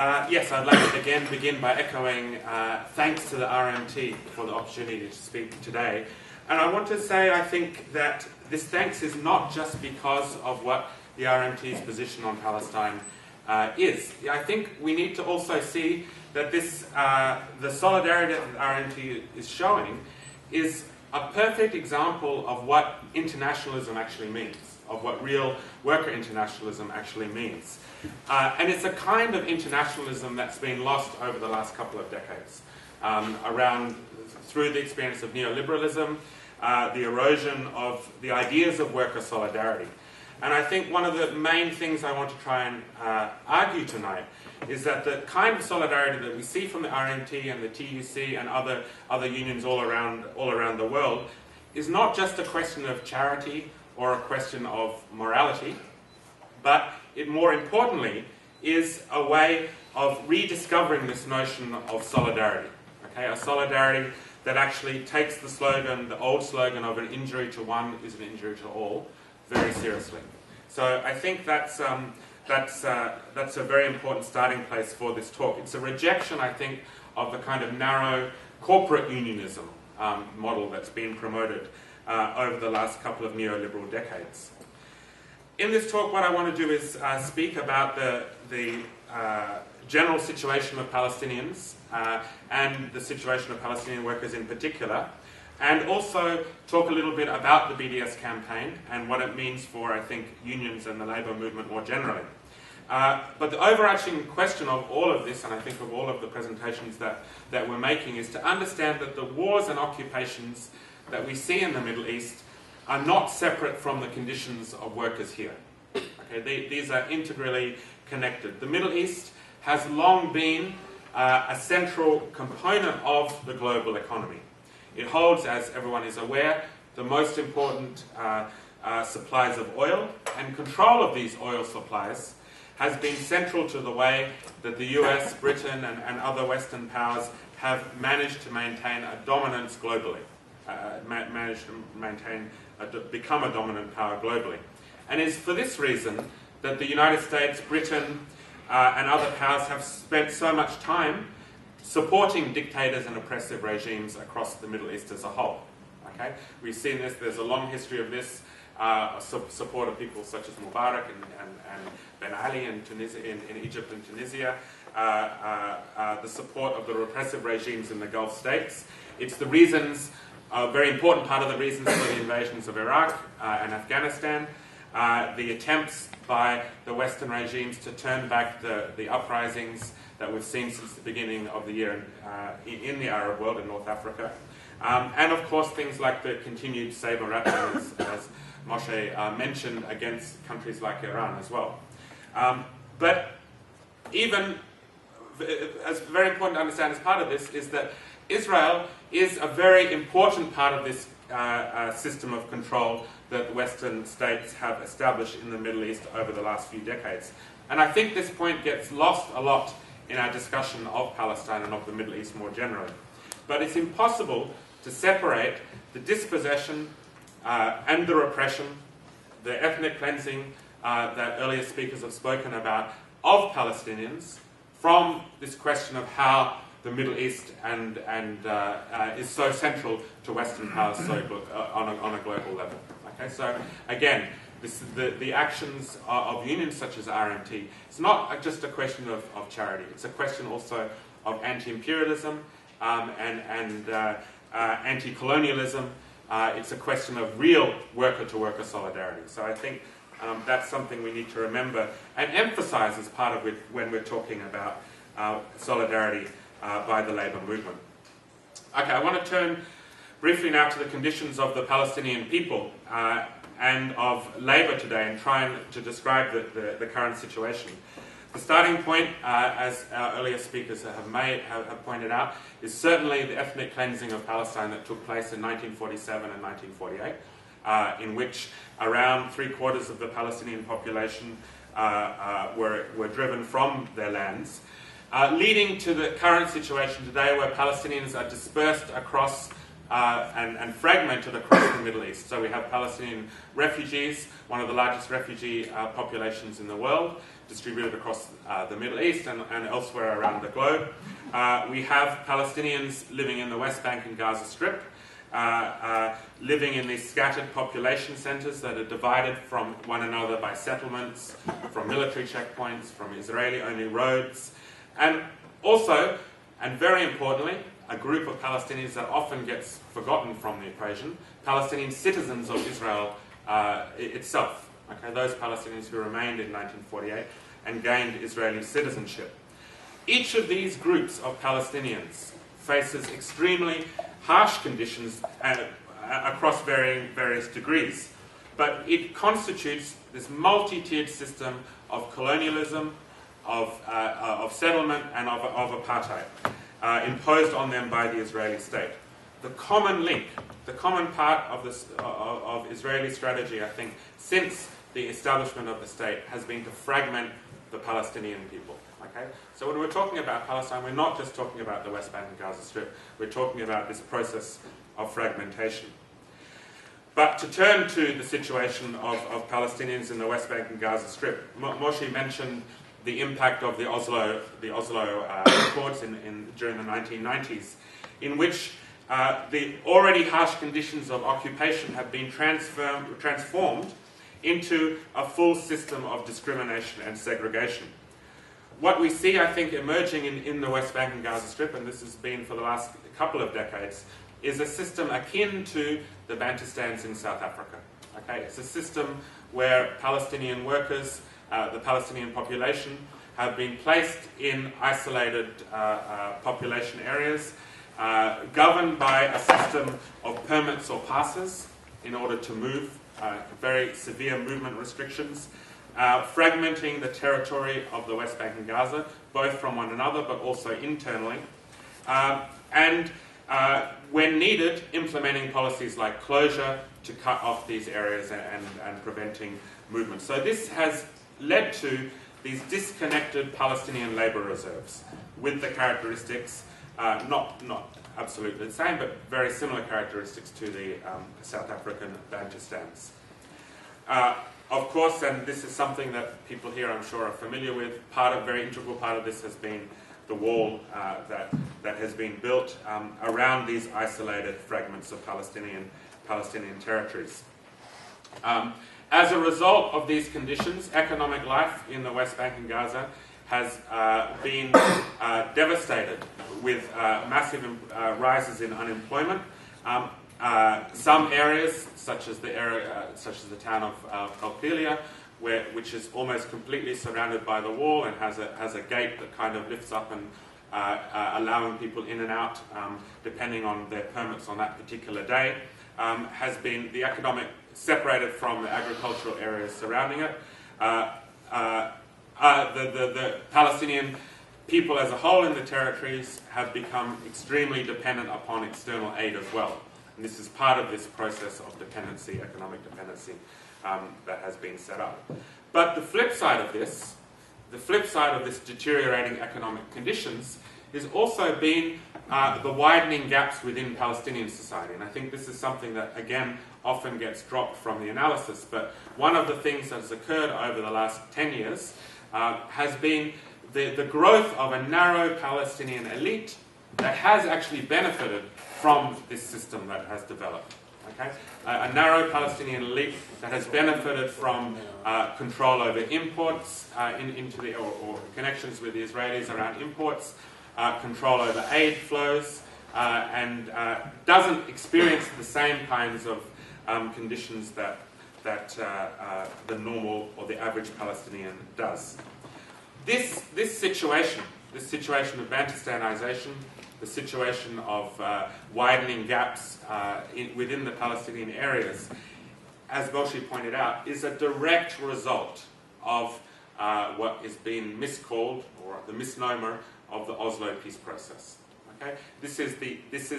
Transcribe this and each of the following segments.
Yes, I'd like to again begin by echoing thanks to the RMT for the opportunity to speak today. And I want to say I think that this thanks is not just because of what the RMT's position on Palestine is. I think we need to also see that this, the solidarity that the RMT is showing is a perfect example of what internationalism actually means, of what real worker internationalism actually means. And it's a kind of internationalism that's been lost over the last couple of decades, through the experience of neoliberalism, the erosion of the ideas of worker solidarity. And I think one of the main things I want to try and argue tonight is that the kind of solidarity that we see from the RMT and the TUC and other unions all around the world is not just a question of charity or a question of morality, but it more importantly is a way of rediscovering this notion of solidarity. Okay, a solidarity that actually takes the slogan, the old slogan of an injury to one is an injury to all, very seriously. So I think that's a very important starting place for this talk. It's a rejection, I think, of the kind of narrow corporate unionism model that's been promoted over the last couple of neoliberal decades. In this talk, what I want to do is speak about the general situation of Palestinians and the situation of Palestinian workers in particular, and also talk a little bit about the BDS campaign and what it means for, I think, unions and the labour movement more generally. But the overarching question of all of this, and I think of all of the presentations that we're making, is to understand that the wars and occupations that we see in the Middle East are not separate from the conditions of workers here. Okay, these are integrally connected. The Middle East has long been a central component of the global economy. It holds, as everyone is aware, the most important supplies of oil, and control of these oil supplies has been central to the way that the US, Britain, and other Western powers have managed to maintain a dominance globally, become a dominant power globally. And it's for this reason that the United States, Britain, and other powers have spent so much time supporting dictators and oppressive regimes across the Middle East as a whole. Okay? We've seen this, there's a long history of this, support of people such as Mubarak and Ben Ali in Egypt and Tunisia, the support of the repressive regimes in the Gulf states. It's the reasons, a very important part of the reasons for the invasions of Iraq and Afghanistan, the attempts by the Western regimes to turn back the uprisings that we've seen since the beginning of the year in the Arab world in North Africa. And of course things like the continued sever, as Moshe mentioned, against countries like Iran as well. But even, as very important to understand as part of this, is that Israel is a very important part of this system of control that Western states have established in the Middle East over the last few decades. And I think this point gets lost a lot in our discussion of Palestine and of the Middle East more generally. But it's impossible to separate the dispossession and the repression, the ethnic cleansing that earlier speakers have spoken about of Palestinians from this question of how the Middle East is so central to Western powers on a global level. Okay, so again, the actions of unions such as RMT, it's not just a question of charity, it's a question also of anti-imperialism and anti-colonialism. It's a question of real worker-to-worker solidarity. So I think that's something we need to remember and emphasize as part of it when we're talking about solidarity by the labour movement. Okay, I want to turn briefly now to the conditions of the Palestinian people and of labour today and try to describe the current situation. The starting point, as our earlier speakers have pointed out, is certainly the ethnic cleansing of Palestine that took place in 1947 and 1948, in which around 3/4 of the Palestinian population were driven from their lands, leading to the current situation today where Palestinians are dispersed across and fragmented across the Middle East. So we have Palestinian refugees, one of the largest refugee populations in the world, distributed across the Middle East and elsewhere around the globe. We have Palestinians living in the West Bank and Gaza Strip, living in these scattered population centres that are divided from one another by settlements, from military checkpoints, from Israeli-only roads, and also, and very importantly, a group of Palestinians that often gets forgotten from the equation, Palestinian citizens of Israel itself. Okay, those Palestinians who remained in 1948 and gained Israeli citizenship. Each of these groups of Palestinians faces extremely harsh conditions across various degrees, but it constitutes this multi-tiered system of colonialism, of settlement, and of apartheid imposed on them by the Israeli state. The common link, the common part of this of Israeli strategy, I think, since the establishment of the state has been to fragment the Palestinian people. Okay? So when we're talking about Palestine, we're not just talking about the West Bank and Gaza Strip, we're talking about this process of fragmentation. But to turn to the situation of Palestinians in the West Bank and Gaza Strip, Moshe mentioned the impact of the Oslo Accords during the 1990s, in which the already harsh conditions of occupation have been transformed into a full system of discrimination and segregation. What we see, I think, emerging in the West Bank and Gaza Strip, and this has been for the last couple of decades, is a system akin to the Bantustans in South Africa. Okay? It's a system where Palestinian workers, the Palestinian population, have been placed in isolated population areas, governed by a system of permits or passes in order to move, very severe movement restrictions, fragmenting the territory of the West Bank and Gaza, both from one another but also internally, and when needed, implementing policies like closure to cut off these areas and preventing movement. So this has led to these disconnected Palestinian labour reserves with the characteristics, not absolutely the same, but very similar characteristics to the South African Bantustans. Of course, and this is something that people here I'm sure are familiar with, very integral part of this has been the wall that has been built around these isolated fragments of Palestinian territories. As a result of these conditions, economic life in the West Bank and Gaza has been devastated with massive rises in unemployment. Some areas, such as the town of Qalqilia, which is almost completely surrounded by the wall and has a gate that kind of lifts up and allowing people in and out depending on their permits on that particular day, has been the economic separated from the agricultural areas surrounding it. The Palestinian people as a whole in the territories have become extremely dependent upon external aid as well. And this is part of this process of dependency, economic dependency, that has been set up. But the flip side of this deteriorating economic conditions has also been the widening gaps within Palestinian society. And I think this is something that, again, often gets dropped from the analysis. But one of the things that has occurred over the last 10 years has been the growth of a narrow Palestinian elite that has actually benefited from this system that has developed. Okay? A narrow Palestinian elite that has benefited from control over imports into the or connections with the Israelis around imports, control over aid flows, and doesn't experience the same kinds of conditions that the normal or the average Palestinian does. This situation of Bantustanization, the situation of widening gaps within the Palestinian areas, as Moshe pointed out, is a direct result of what is being miscalled, or the misnomer of the Oslo peace process. Okay? This is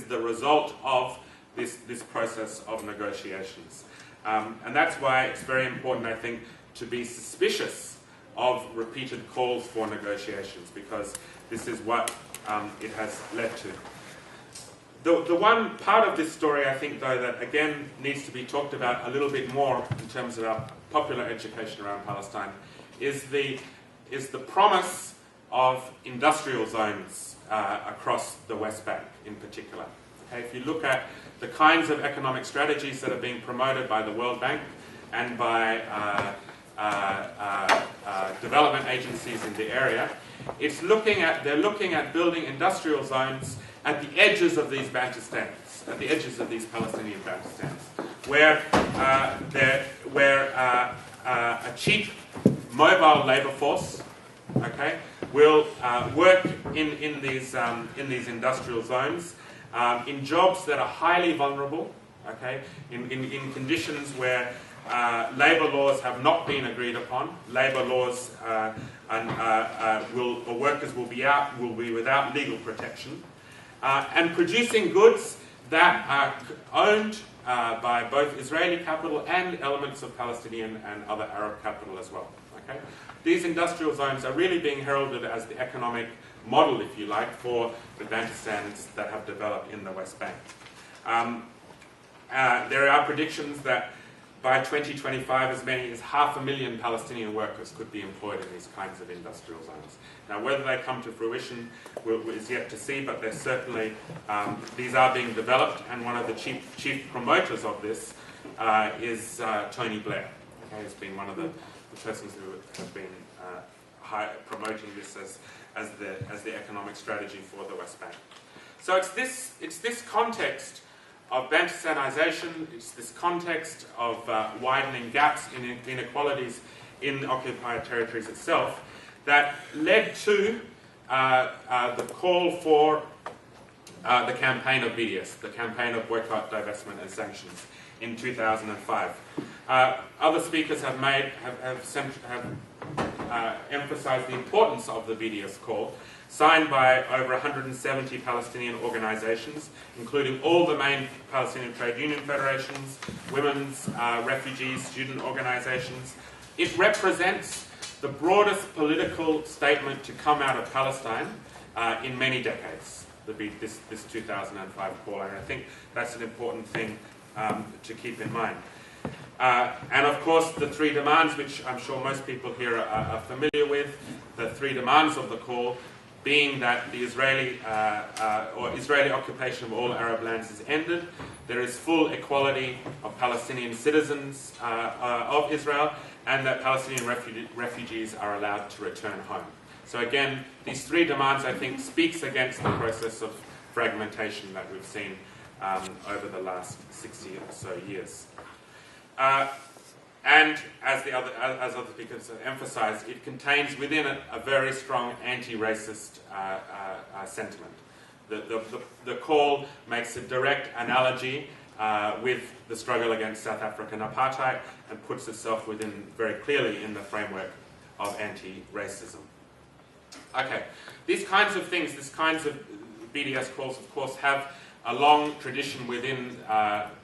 the result of this process of negotiations. And that's why it's very important, I think, to be suspicious of repeated calls for negotiations, because this is what it has led to. The one part of this story, I think, though, that again needs to be talked about a little bit more in terms of our popular education around Palestine is the promise of industrial zones across the West Bank in particular. Okay, if you look at the kinds of economic strategies that are being promoted by the World Bank and by development agencies in the area, they're looking at building industrial zones at the edges of these Bantustans, at the edges of these Palestinian Bantustans, where a cheap mobile labour force, okay, will work in these industrial zones in jobs that are highly vulnerable, okay, in conditions where labour laws have not been agreed upon. Labour laws workers will be without legal protection, and producing goods that are owned by both Israeli capital and elements of Palestinian and other Arab capital as well. Okay? These industrial zones are really being heralded as the economic model, if you like, for the Bantustans that have developed in the West Bank. There are predictions that by 2025, as many as 500,000 Palestinian workers could be employed in these kinds of industrial zones. Now, whether they come to fruition is yet to see, but there's certainly, these are being developed, and one of the chief promoters of this is Tony Blair. Okay, he's been one of the persons who have been promoting this as the economic strategy for the West Bank. So it's this context of Bantustanization, it's this context of widening gaps in inequalities in the occupied territories itself that led to the call for the campaign of BDS, the campaign of boycott, divestment and sanctions in 2005. Other speakers have emphasized the importance of the BDS call, signed by over 170 Palestinian organizations, including all the main Palestinian trade union federations, women's, refugees, student organizations. It represents the broadest political statement to come out of Palestine in many decades, this 2005 call, and I think that's an important thing to keep in mind. And of course, the three demands, which I'm sure most people here are familiar with, the three demands of the call being that the Israeli occupation of all Arab lands is ended, there is full equality of Palestinian citizens of Israel, and that Palestinian refugees are allowed to return home. So again, these three demands, I think, speaks against the process of fragmentation that we've seen over the last 60 or so years. And as other speakers have emphasized, it contains within it a very strong anti-racist sentiment. The call makes a direct analogy with the struggle against South African apartheid and puts itself very clearly in the framework of anti-racism. Okay, these kinds of things, these kinds of BDS calls, of course, have a long tradition within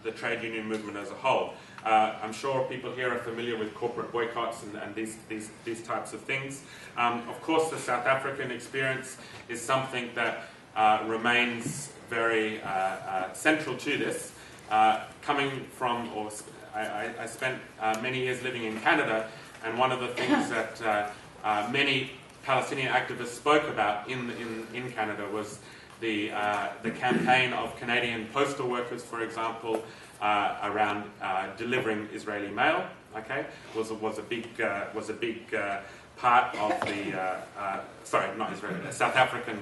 the trade union movement as a whole. I'm sure people here are familiar with corporate boycotts and these types of things. Of course, the South African experience is something that remains very central to this. Coming from, I spent many years living in Canada, and one of the things that many Palestinian activists spoke about in Canada was the campaign of Canadian postal workers, for example, around delivering Israeli mail. Okay, was a big part of the South African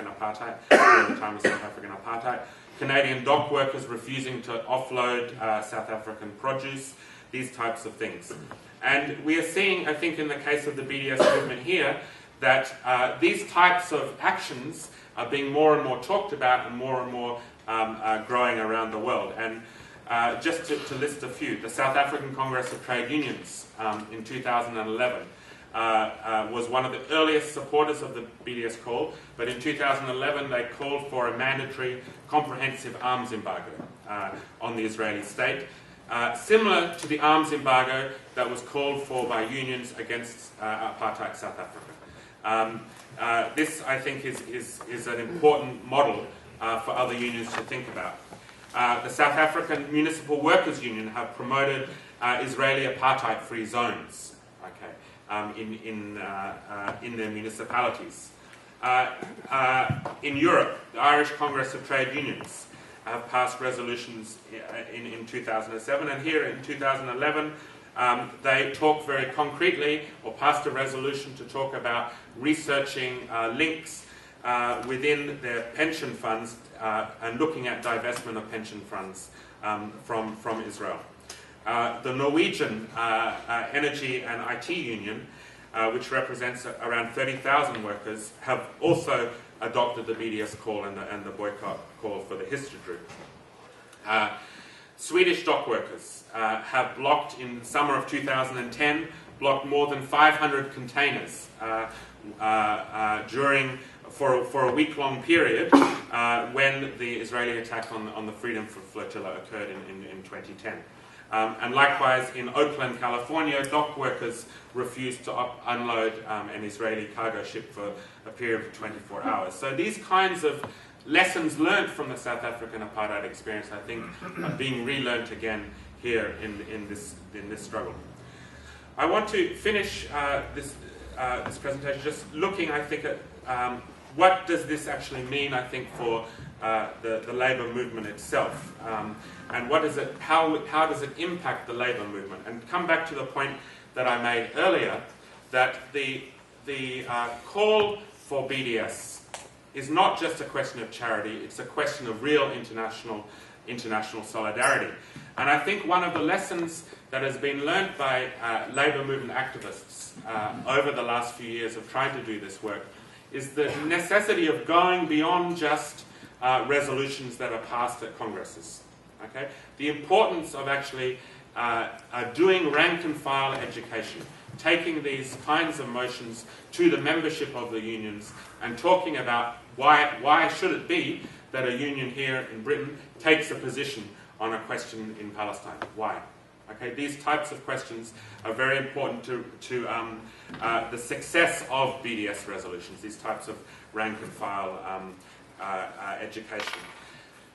apartheid during the time of South African apartheid. Canadian dock workers refusing to offload South African produce. These types of things, and we are seeing, I think, in the case of the BDS movement here, that these types of actions are being more and more talked about and more growing around the world. And just to list a few, the South African Congress of Trade Unions in 2011 was one of the earliest supporters of the BDS call, but in 2011 they called for a mandatory comprehensive arms embargo on the Israeli state, similar to the arms embargo that was called for by unions against apartheid South Africa. This, I think, is an important model for other unions to think about. The South African Municipal Workers Union have promoted Israeli apartheid-free zones, okay, in their municipalities. In Europe, the Irish Congress of Trade Unions have passed resolutions in 2007, and here in 2011 they talk very concretely, or passed a resolution to talk about researching links within their pension funds and looking at divestment of pension funds from Israel. The Norwegian Energy and IT Union, which represents around 30,000 workers, have also adopted the BDS call and the boycott call for the Histadrut. Swedish dock workers have blocked, in summer of 2010, blocked more than 500 containers for a week-long period when the Israeli attack on the Freedom Flotilla occurred in 2010. And likewise, in Oakland, California, dock workers refused to unload an Israeli cargo ship for a period of 24 hours. So these kinds of lessons learned from the South African apartheid experience, I think, are being relearned again here in this struggle. I want to finish this presentation just looking, I think, at what does this actually mean, I think, for the labour movement itself, and what is it? How does it impact the labour movement? And come back to the point that I made earlier, that the call for BDS is not just a question of charity; it's a question of real international solidarity. And I think one of the lessons that has been learned by labour movement activists over the last few years of trying to do this work is the necessity of going beyond just resolutions that are passed at congresses. Okay? The importance of actually doing rank and file education, taking these kinds of motions to the membership of the unions and talking about why should it be that a union here in Britain takes a position on a question in Palestine. Why? Okay, these types of questions are very important to the success of BDS resolutions, these types of rank and file education.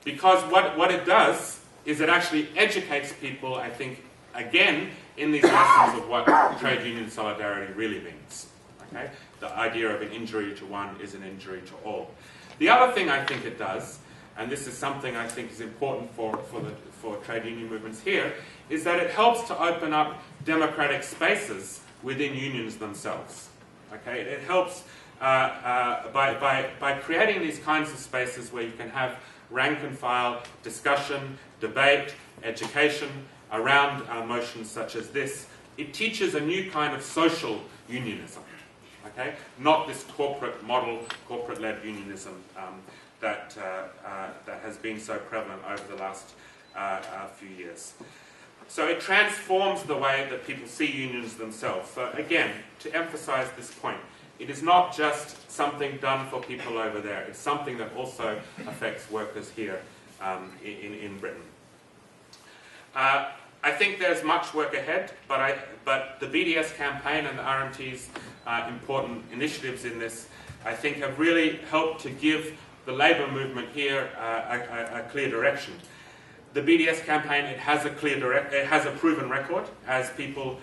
Because what it does is it actually educates people, I think, again, in these lessons of what trade union solidarity really means. Okay? The idea of an injury to one is an injury to all. The other thing I think it does, and this is something I think is important for trade union movements here, is that it helps to open up democratic spaces within unions themselves. Okay? It helps by creating these kinds of spaces where you can have rank and file discussion, debate, education around motions such as this. It teaches a new kind of social unionism. Okay? Not this corporate model, corporate-led unionism that has been so prevalent over the last few years. So it transforms the way that people see unions themselves. So again, to emphasize this point, it is not just something done for people over there. It's something that also affects workers here in Britain. I think there's much work ahead, but the BDS campaign and the RMT's important initiatives in this, I think, have really helped to give the labour movement here a clear direction. The BDS campaign, it has a proven record, as people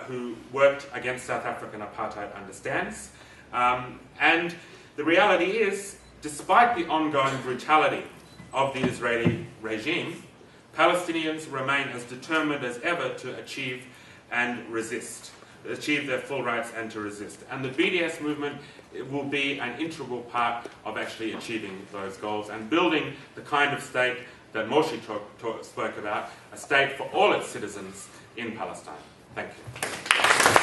who worked against South African apartheid understands. And the reality is, despite the ongoing brutality of the Israeli regime, Palestinians remain as determined as ever to achieve their full rights and to resist. And the BDS movement will be an integral part of actually achieving those goals and building the kind of state that Moshe spoke about, a state for all its citizens in Palestine. Thank you.